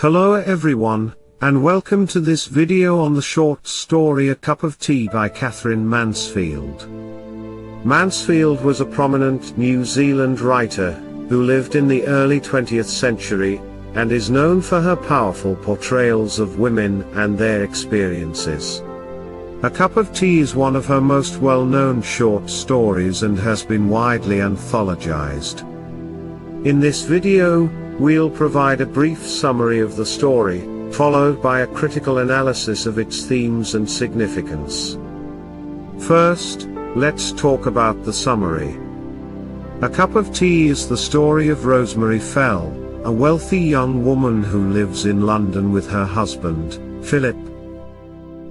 Hello everyone, and welcome to this video on the short story A Cup of Tea by Katherine Mansfield. Mansfield was a prominent New Zealand writer, who lived in the early 20th century, and is known for her powerful portrayals of women and their experiences. A Cup of Tea is one of her most well-known short stories and has been widely anthologized. In this video, we'll provide a brief summary of the story, followed by a critical analysis of its themes and significance. First, let's talk about the summary. A Cup of Tea is the story of Rosemary Fell, a wealthy young woman who lives in London with her husband, Philip.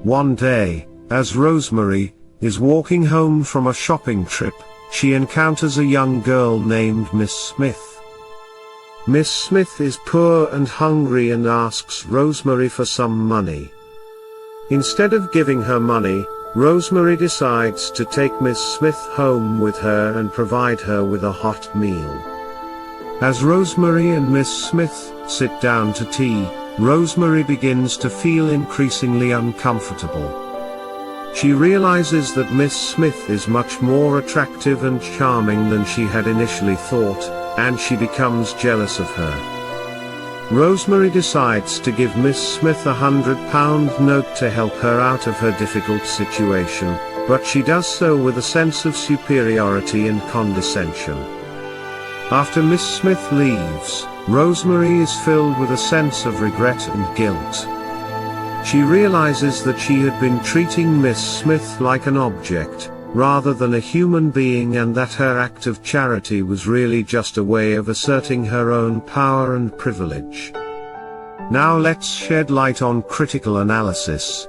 One day, as Rosemary is walking home from a shopping trip, she encounters a young girl named Miss Smith. Miss Smith is poor and hungry and asks Rosemary for some money. Instead of giving her money, Rosemary decides to take Miss Smith home with her and provide her with a hot meal. As Rosemary and Miss Smith sit down to tea, Rosemary begins to feel increasingly uncomfortable. She realizes that Miss Smith is much more attractive and charming than she had initially thought, and she becomes jealous of her. Rosemary decides to give Miss Smith a £100 note to help her out of her difficult situation, but she does so with a sense of superiority and condescension. After Miss Smith leaves, Rosemary is filled with a sense of regret and guilt. She realizes that she had been treating Miss Smith like an object, rather than a human being, and that her act of charity was really just a way of asserting her own power and privilege. Now let's shed light on critical analysis.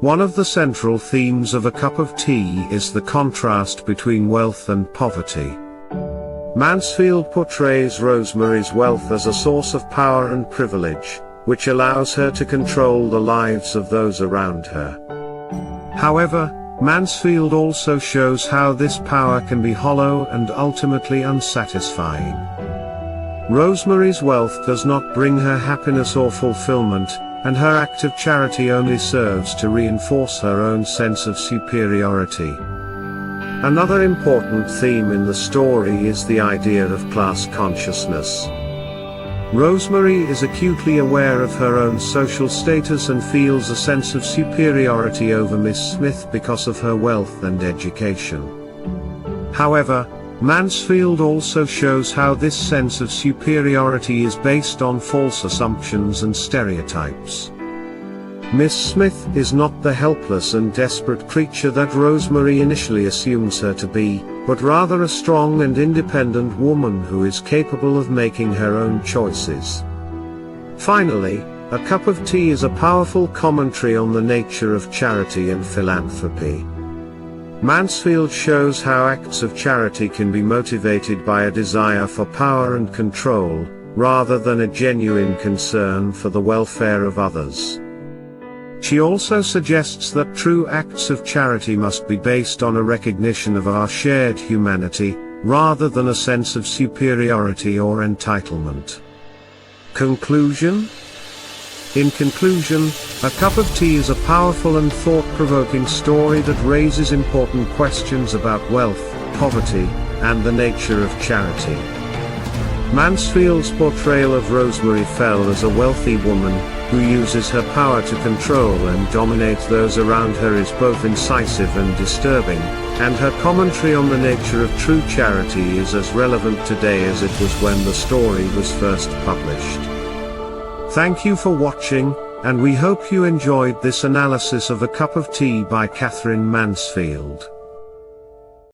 One of the central themes of A Cup of Tea is the contrast between wealth and poverty. Mansfield portrays Rosemary's wealth as a source of power and privilege, which allows her to control the lives of those around her. However, Mansfield also shows how this power can be hollow and ultimately unsatisfying. Rosemary's wealth does not bring her happiness or fulfillment, and her act of charity only serves to reinforce her own sense of superiority. Another important theme in the story is the idea of class consciousness. Rosemary is acutely aware of her own social status and feels a sense of superiority over Miss Smith because of her wealth and education. However, Mansfield also shows how this sense of superiority is based on false assumptions and stereotypes. Miss Smith is not the helpless and desperate creature that Rosemary initially assumes her to be, but rather a strong and independent woman who is capable of making her own choices. Finally, A Cup of Tea is a powerful commentary on the nature of charity and philanthropy. Mansfield shows how acts of charity can be motivated by a desire for power and control, rather than a genuine concern for the welfare of others. She also suggests that true acts of charity must be based on a recognition of our shared humanity, rather than a sense of superiority or entitlement. Conclusion? In conclusion, A Cup of Tea is a powerful and thought-provoking story that raises important questions about wealth, poverty, and the nature of charity. Mansfield's portrayal of Rosemary Fell as a wealthy woman, who uses her power to control and dominate those around her, is both incisive and disturbing, and her commentary on the nature of true charity is as relevant today as it was when the story was first published. Thank you for watching, and we hope you enjoyed this analysis of A Cup of Tea by Katherine Mansfield.